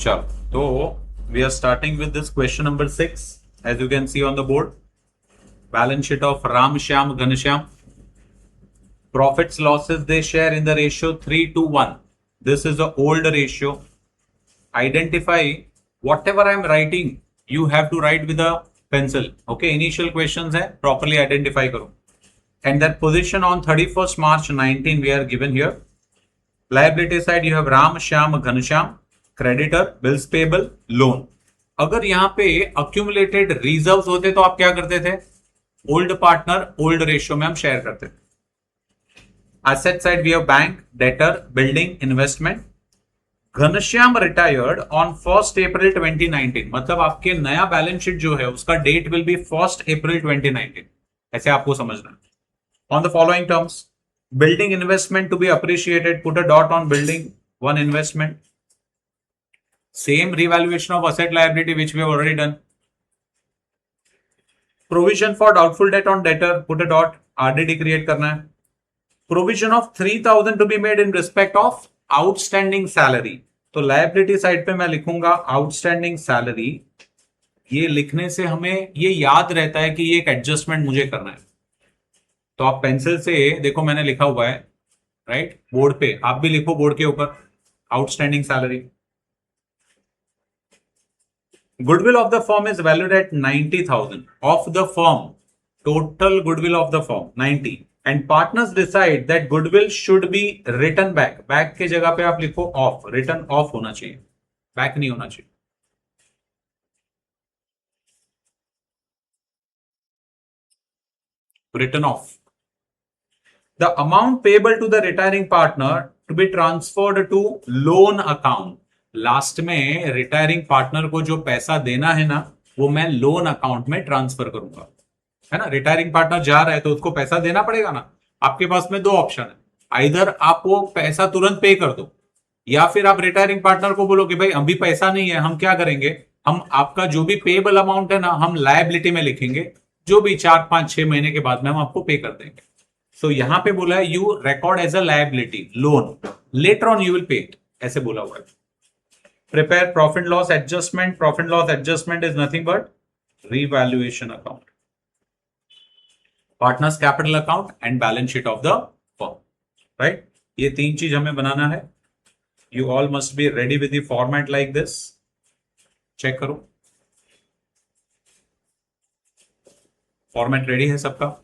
चलो, तो we are starting with this question number 6. As you can see on the board, balance sheet of Ram Shyam Ghanshyam. Profits losses they share in the ratio 3:1. This is the old ratio. Identify whatever I am writing, you have to write with a pencil. Okay, initial questions है, properly identify करो. And that position on 31st March 19 we are given here. Liability side you have Ram Shyam Ghanshyam. Creditor, bills payable, loan. अगर यहां पे accumulated reserves होते तो आप क्या करते थे? ओल्ड पार्टनर ओल्ड रेशियो में हम शेयर करते थे. Asset side we have bank, debtor, building, investment. Ghanshyam retired on 1 April 2019. मतलब आपके नया बैलेंस शीट जो है उसका डेट विल बी 1 अप्रैल 2019. ऐसे आपको समझना है. On the following terms, building investment to be appreciated, put a dot on building, one investment. Same revaluation of asset liability which we have already done. Provision for doubtful debt on debtor, put a dot, RDD create करना है. Provision of 3,000 to be made in respect of outstanding salary. तो liability side पे मैं लिखूंगा outstanding salary. ये लिखने से हमें ये याद रहता है कि ये एक एडजस्टमेंट मुझे करना है. तो आप पेंसिल से देखो, मैंने लिखा हुआ है राइट बोर्ड पे, आप भी लिखो बोर्ड के ऊपर outstanding salary. Goodwill of the firm is valued at 90,000 of the firm. Total goodwill of the firm 90. And partners decide that goodwill should be written back. Back के जगह पे आप लिखो off. Written off होना चाहिए, back नहीं होना चाहिए. Written off. The amount payable to the retiring partner to be transferred to loan account. Last में रिटायरिंग पार्टनर को जो पैसा देना है ना, वो मैं लोन अकाउंट में ट्रांसफर करूंगा, है ना. रिटायरिंग पार्टनर जा रहा है तो उसको पैसा देना पड़ेगा ना. आपके पास में दो ऑप्शन है, आइदर आप वो पैसा तुरंत पे कर दो, या फिर आप रिटायरिंग पार्टनर को बोलो कि भाई अभी पैसा नहीं है, हम क्या करेंगे, हम आपका जो भी पेबल अमाउंट है ना, हम लायबिलिटी में लिखेंगे, जो भी 4, 5, 6 महीने के बाद में हम आपको पे कर देंगे. सो यहां पे बोला है you record as a liability loan, later on you will pay it, ऐसे बोला हुआ है. Prepare profit loss adjustment. Profit loss adjustment is nothing but revaluation account, partners capital account and balance sheet of the firm. Right? ये तीन चीज हमें बनाना है. You all must be ready with the format like this. Check करो, format ready है सबका.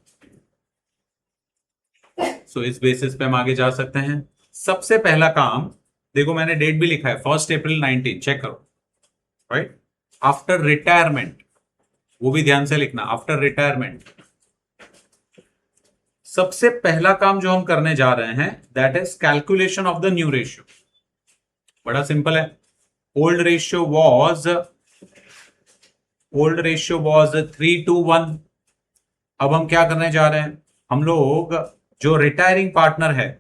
सो इस basis पे हम आगे जा सकते हैं. सबसे पहला काम देखो, मैंने डेट भी लिखा है 1 अप्रैल 19. चेक करो राइट. आफ्टर रिटायरमेंट, वो भी ध्यान से लिखना. आफ्टर रिटायरमेंट सबसे पहला काम जो हम करने जा रहे हैं that is calculation of the new ratio. बड़ा सिंपल है. Old ratio was 3:1. अब हम क्या करने जा रहे हैं, हम लोग जो रिटायरिंग पार्टनर है,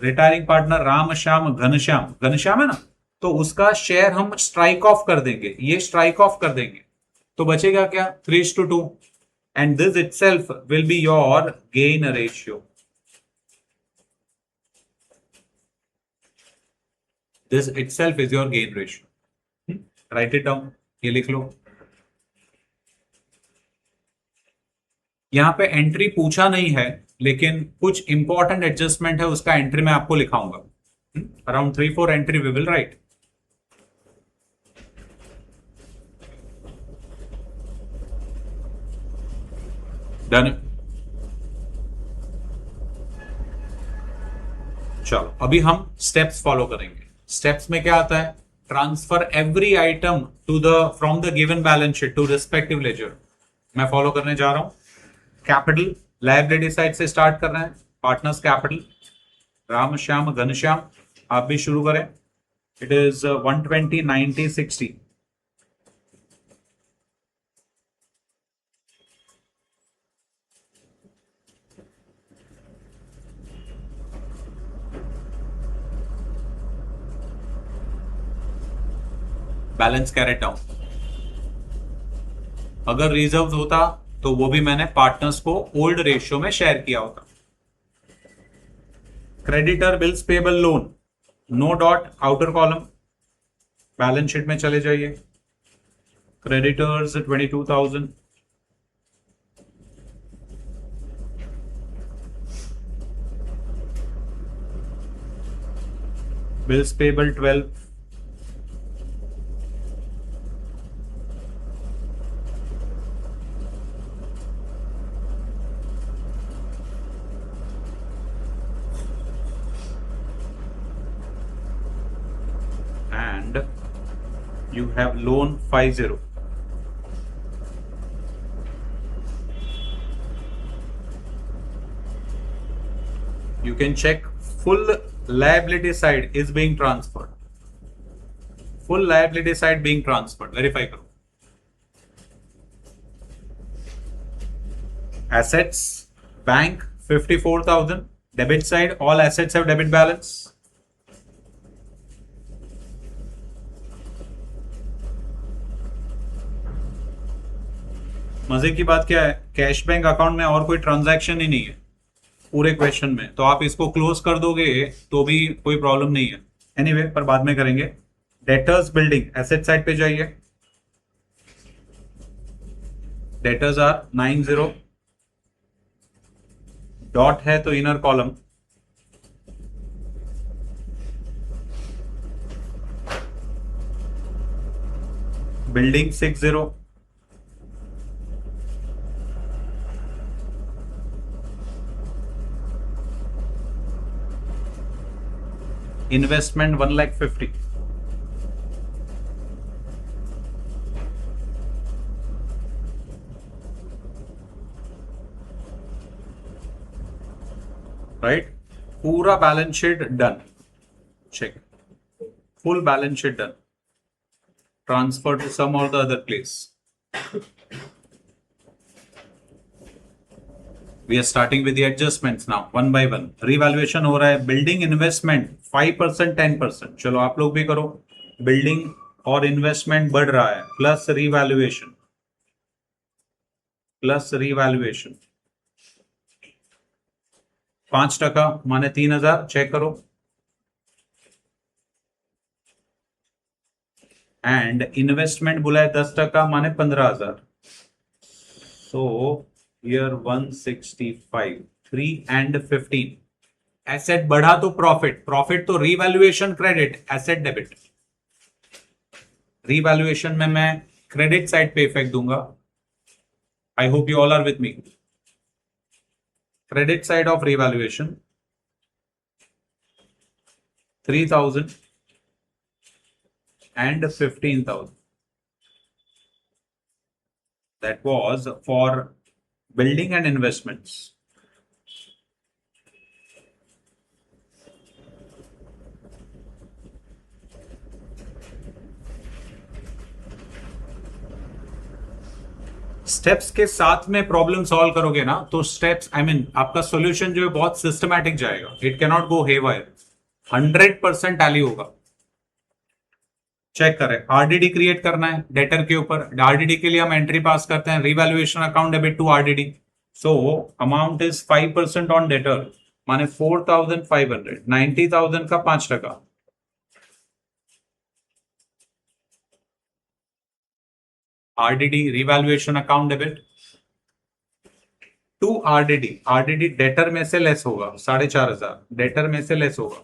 रिटायरिंग पार्टनर राम श्याम घनश्याम है ना, तो उसका शेयर हम स्ट्राइक ऑफ कर देंगे. ये स्ट्राइक ऑफ कर देंगे तो बचेगा क्या, 3:2. And this itself will be your gain ratio. This itself is your gain ratio. Right it down, ये लिख लो. यहां पे एंट्री पूछा नहीं है, लेकिन कुछ इंपॉर्टेंट एडजस्टमेंट है, उसका एंट्री मैं आपको लिखाऊंगा. Around 3-4 entry we will write. Done. चलो, अभी हम स्टेप्स फॉलो करेंगे. स्टेप्स में क्या आता है, transfer every item to the from the given balance sheet to respective ledger. मैं फॉलो करने जा रहा हूं. कैपिटल लायबिलिटी साइड से स्टार्ट कर रहे हैं. पार्टनर्स कैपिटल राम श्याम घनश्याम, आप भी शुरू करें. It is 120, 90, 60. Balance carried down. अगर रिजर्व होता तो वो भी मैंने पार्टनर्स को ओल्ड रेशियो में शेयर किया होता. Creditor, bills payable, loan, no dot, outer column. Balance sheet में चले जाइए, creditors 22,000, bills payable 12, and you have loan 50. You can check full liability side is being transferred. Full liability side being transferred. Verify करो. Assets, bank 54,000. Debit side, all assets have debit balance. मजे की बात क्या है, cash bank account में और कोई transaction ही नहीं है पूरे क्वेश्चन में, तो आप इसको क्लोज कर दोगे तो भी कोई प्रॉब्लम नहीं है. एनीवे पर बाद में करेंगे. डेटर्स बिल्डिंग, एसेट साइड पे जाइए. Debtors are 90. डॉट है तो inner column. Building 60. Investment 1,50,000. Right, पूरा balance sheet done. Check, full balance sheet done. Transfer to sum और the other place. We are starting with the adjustments now, one by one. Revaluation हो रहा है. Building investment 5%, 10%. चलो आप लोग भी करो. बिल्डिंग और इन्वेस्टमेंट बढ़ रहा है, प्लस रिवैल्यूएशन, प्लस रिवैल्यूएशन 5% माने 3,000. चेक करो. एंड इन्वेस्टमेंट बोला है 10% माने 15,000. सो ईयर 165, 3 and 15. एसेट बढ़ा तो प्रॉफिट, प्रॉफिट तो revaluation credit, asset debit. Revaluation में मैं क्रेडिट साइड पे इफेक्ट दूंगा. I hope you all are with me. Credit side of revaluation 3,000 and 15,000. That was for building and investments. Steps के साथ में प्रॉब्लम सॉल्व करोगे ना, तो स्टेप्स आपका सॉल्यूशन जो है बहुत सिस्टमैटिक जाएगा. It can not go haywire. 100% tally होगा. चेक करें. आरडीडी क्रिएट करना है डेटर के ऊपर. आरडीडी के लिए हम एंट्री पास करते हैं, revaluation account debit to RDD. So amount is 5% on debtor, माने 4,500. 90,000 का 5%. RDD revaluation account debit to RDD. RDD debtor में से लेस होगा, 4,500 डेटर में से लेस होगा.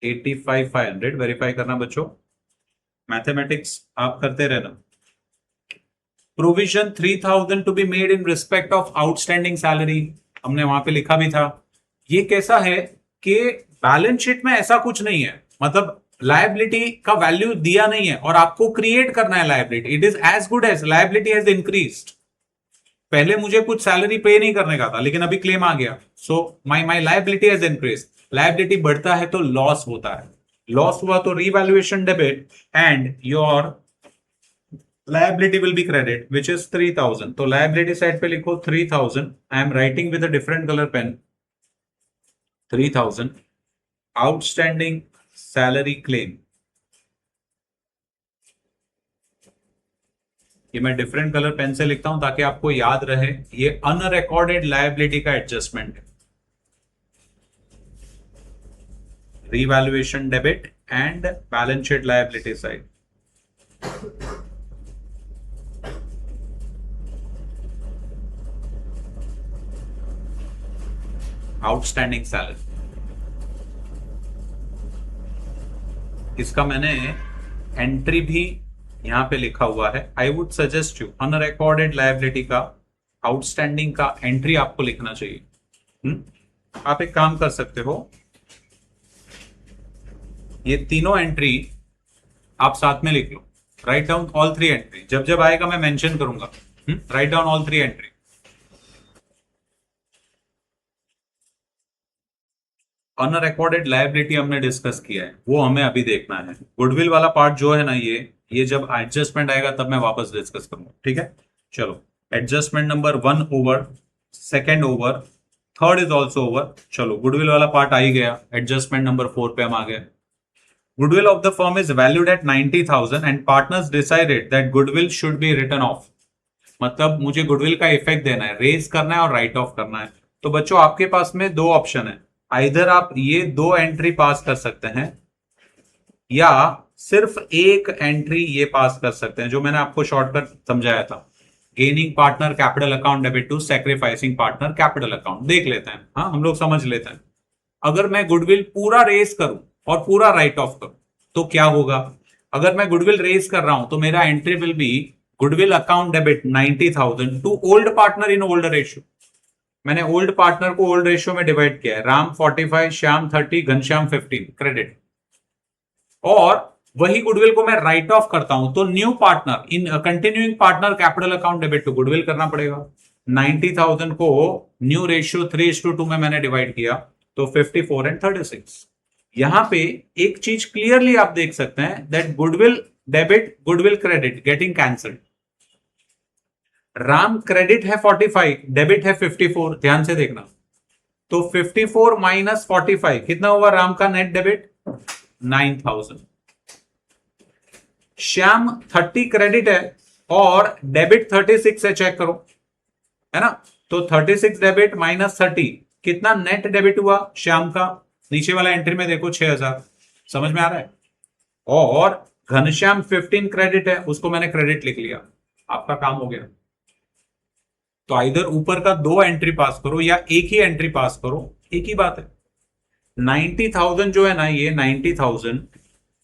$85,500. वेरीफाई करना बच्चों, मैथमेटिक्स आप करते रहना. Provision 3,000 to be made in respect of outstanding salary, हमने वहां पे लिखा भी था. ये कैसा है कि बैलेंस शीट में ऐसा कुछ नहीं है, मतलब लायबिलिटी का वैल्यू दिया नहीं है और आपको क्रिएट करना है liability. It is as good as liability has increased. पहले मुझे कुछ सैलरी पे नहीं करने का था, लेकिन अभी क्लेम आ गया. सो माई लायबिलिटी हैज इंक्रीज्ड. लायबिलिटी बढ़ता है तो लॉस होता है. लॉस हुआ तो revaluation debit and your liability will be credit, which is 3,000. तो liability side पे लिखो 3,000. I am writing with a different color pen. 3,000 outstanding salary claim. ये मैं डिफरेंट कलर पेन से लिखता हूं ताकि आपको याद रहे, ये अनरिकॉर्डेड लायबिलिटी का एडजस्टमेंट है। revaluation debit and balance sheet liability side. Outstanding salary. इसका मैंने एंट्री भी यहां पे लिखा हुआ है। I would suggest you unrecorded liability का आउटस्टैंडिंग का एंट्री आपको लिखना चाहिए। आप एक काम कर सकते हो, ये तीनों एंट्री आप साथ में लिख लो। Write down all three entry, जब जब आएगा मैं मेंशन करूंगा। Write down all three entry. Unrecorded liability हमने डिस्कस किया है, वो हमें अभी देखना है। गुडविल वाला पार्ट जो है ना, ये जब एडजस्टमेंट आएगा तब मैं वापस डिस्कस करूंगा। ठीक है, चलो। Adjustment number 1 over, second over, third is also over. चलो, गुडविल वाला पार्ट आ ही गया। एडजस्टमेंट नंबर 4 पे हम आ गए। Goodwill of the firm is valued at 90,000 and partners decided that goodwill should be written off. मतलब मुझे गुडविल का इफेक्ट देना है, रेज करना है और राइट ऑफ करना है। तो बच्चों आपके पास में दो ऑप्शन है, आइदर आप ये दो एंट्री पास कर सकते हैं या सिर्फ एक एंट्री ये पास कर सकते हैं, जो मैंने आपको शॉर्टकट समझाया था। Gaining partner capital account debit to sacrificing partner capital account. देख लेते हैं, हाँ हम लोग समझ लेते हैं। अगर मैं गुडविल पूरा रेज करूं और पूरा राइट ऑफ करूं तो क्या होगा? अगर मैं गुडविल रेज कर रहा हूं तो मेरा entry will be goodwill account debit 90,000 to old partner in old ratio. मैंने ओल्ड पार्टनर को ओल्ड रेशियो में डिवाइड किया है। राम 45, श्याम 30, घनश्याम 15 क्रेडिट। और वही गुडविल को मैं राइट ऑफ करता हूं तो new partner in continuing partner capital account debit to goodwill करना पड़ेगा। 90,000 को न्यू रेशियो 3:2 में मैंने डिवाइड किया तो 54 एंड 36। यहां पे एक चीज क्लियरली आप देख सकते हैं that goodwill debit goodwill credit getting cancelled. Ram credit है 45, डेबिट है 54, ध्यान से देखना। तो 54 माइनस 45 कितना हुआ? राम का नेट डेबिट 9,000। श्याम 30 क्रेडिट है और डेबिट 36 है, चेक करो, है ना। तो 36 डेबिट माइनस 30 कितना नेट डेबिट हुआ श्याम का? नीचे वाला एंट्री में देखो 6,000। समझ में आ रहा है? और घनश्याम 15 क्रेडिट है, उसको मैंने क्रेडिट लिख लिया, आपका काम हो गया। तो इधर ऊपर का दो एंट्री पास करो या एक ही एंट्री पास करो, एक ही बात है। 90,000 जो है ना, ये 90,000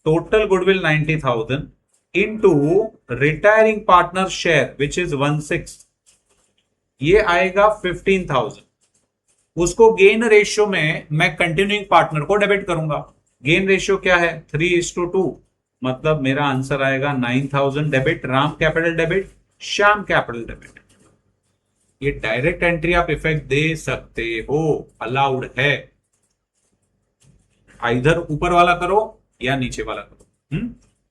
total goodwill 90,000 into retiring partner share which is 1/6, ये आएगा 15,000। उसको गेन रेशियो में मैं कंटिन्यूइंग पार्टनर को डेबिट करूंगा। गेन रेशियो क्या है? 3:2। मतलब मेरा आंसर आएगा 9,000 debit Ram capital debit, Shyam capital debit. ये डायरेक्ट एंट्री आप इफेक्ट दे सकते हो, अलाउड है। इधर ऊपर वाला करो या नीचे वाला करो।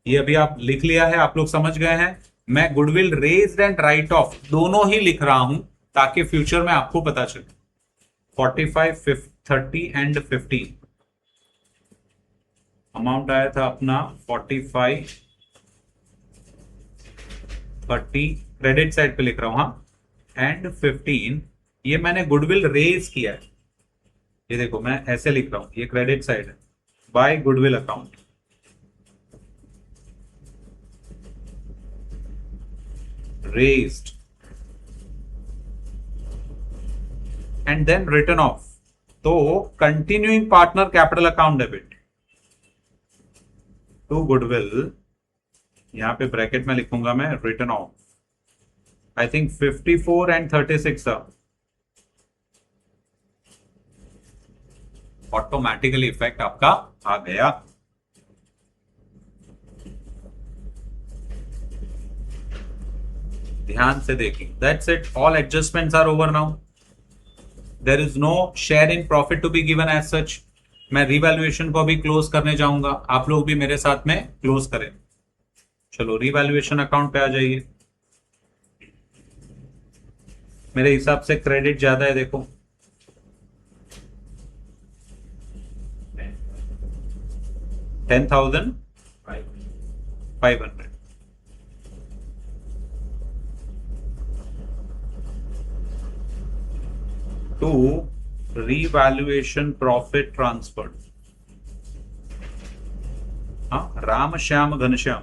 ये अभी आप लिख लिया है, आप लोग समझ गए हैं। मैं goodwill raised and right of दोनों ही लिख रहा हूं ताकि फ्यूचर में आपको पता चले। 45, 30 एंड 15 अमाउंट आया था अपना 45, 30 क्रेडिट साइड पे लिख रहा हूं, हाँ, एंड 15 ये मैंने गुडविल रेज किया है। ये देखो मैं ऐसे लिख रहा हूं, ये क्रेडिट साइड है by goodwill account. Raised and then written off। तो continuing partner capital account debit to goodwill, यहां पे ब्रैकेट में लिखूंगा मैं written off. I think 54 and 36 था। ऑटोमेटिकली इफेक्ट आपका आ गया। ध्यान से देखिए, that's it, all adjustments are over now. There is no share in profit to be given as such। मैं रिवैल्यूएशन को अभी क्लोज करने जाऊंगा, आप लोग भी मेरे साथ में क्लोज करें। चलो रिवैल्यूएशन अकाउंट पे आ जाइए। मेरे हिसाब से क्रेडिट ज्यादा है, देखो 10,500। to revaluation profit transferred. हाँ, Ram Shyam Ghanshyam,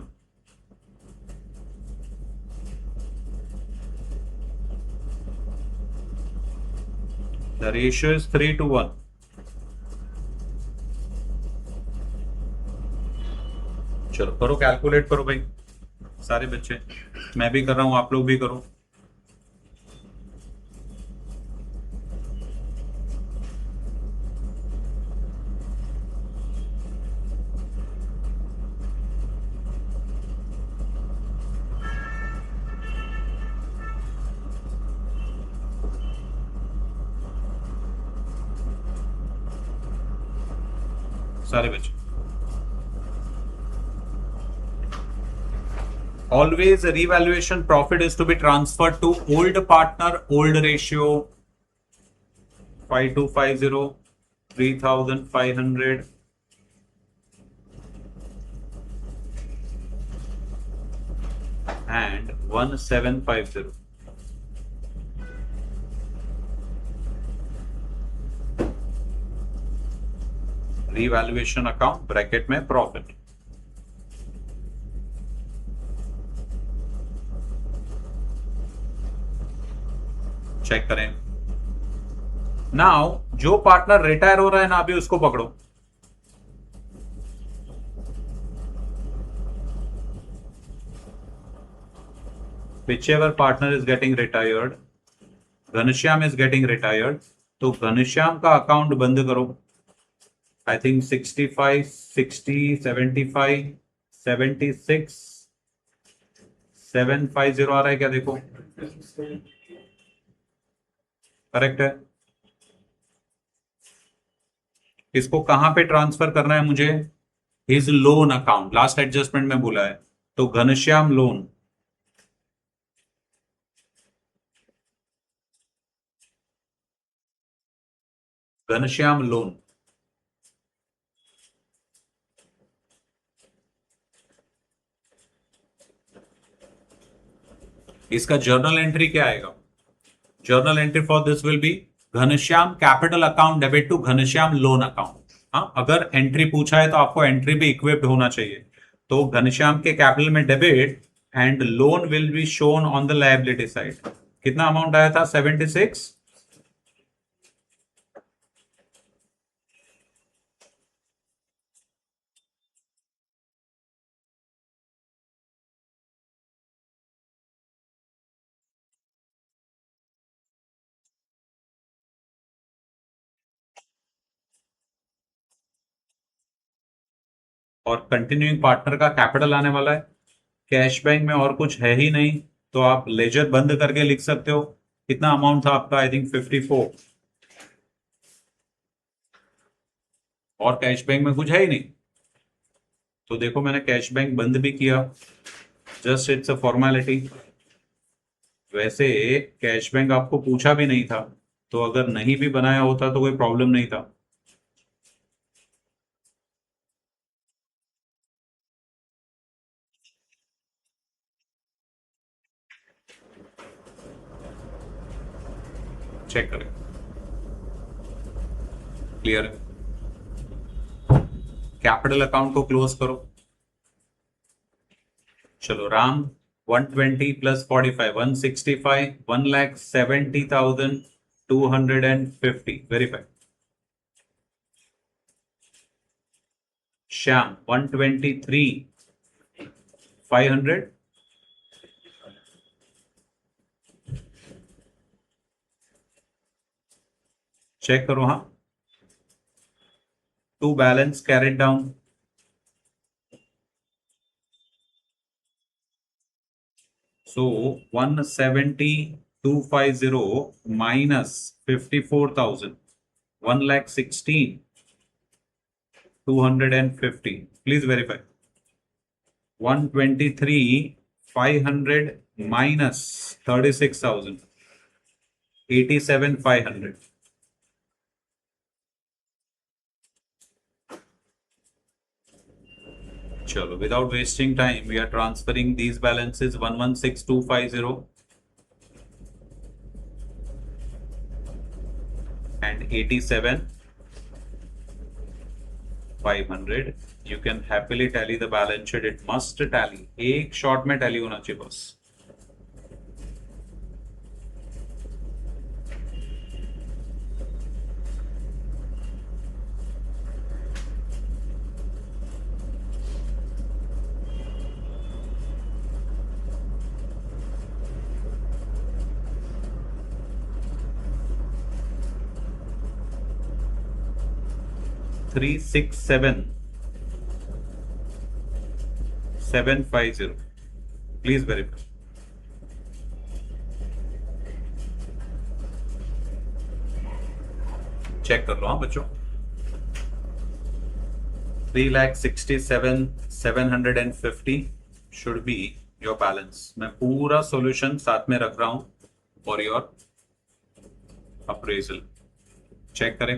the ratio is 3:1. चलो करो, कैलकुलेट करो भाई सारे बच्चे, मैं भी कर रहा हूं, आप लोग भी करो। सारे बच्चे, always revaluation profit is to be transferred to old partner, old ratio 5250, 3500 and 1750. Revaluation account bracket में प्रॉफिट। चेक करें। नाउ जो पार्टनर रिटायर हो रहा है ना, अभी उसको पकड़ो। whichever partner is getting retired, Ghanshyam is getting retired, तो घनश्याम का अकाउंट बंद करो। आई थिंक 65, 60, 75, 76, 750 आ रहा है क्या? देखो करेक्ट है। इसको कहां पे ट्रांसफर करना है मुझे? His loan account, last adjustment में बोला है, तो घनश्याम लोन, घनश्याम लोन। इसका जर्नल एंट्री क्या आएगा? Journal entry for this will be Ghanshyam capital account debit to Ghanshyam loan account. हाँ, अगर एंट्री पूछा है तो आपको एंट्री भी इक्विप्ड होना चाहिए। तो घनश्याम के कैपिटल में debit and loan will be shown on the liability side. कितना अमाउंट आया था? 76। और कंटिन्यूइंग पार्टनर का कैपिटल आने वाला है। कैश बैंक में और कुछ है ही नहीं, तो आप लेजर बंद करके लिख सकते हो। कितना अमाउंट था आपका? आई थिंक 54। और कैश बैंक में कुछ है ही नहीं, तो देखो मैंने कैश बैंक बंद भी किया, जस्ट इट्स अ फॉर्मेलिटी। वैसे कैश बैंक आपको पूछा भी नहीं था, तो अगर नहीं भी बनाया होता तो कोई प्रॉब्लम नहीं था। चेक करें, क्लियर है? कैपिटल अकाउंट को क्लोज करो। चलो Ram 120 plus 45 165, 1,70,250 verify. Shyam 123 500, check करो। हाँ, to balance carried down, so 170,250 minus 54,000, 1,16,250. Please verify. 123,500 minus 36,000, 87,500. चलो, without wasting time, we are transferring these balances 116,250 500. You can happily tally the balance sheet. It must tally. एक shot में tally होना चाहिए बस. Three six seven 750. Please verify. Check कर लो हाँ बच्चों. 3,67,750 should be your balance. मैं पूरा solution साथ में रख रहा हूं for your appraisal. चेक करें.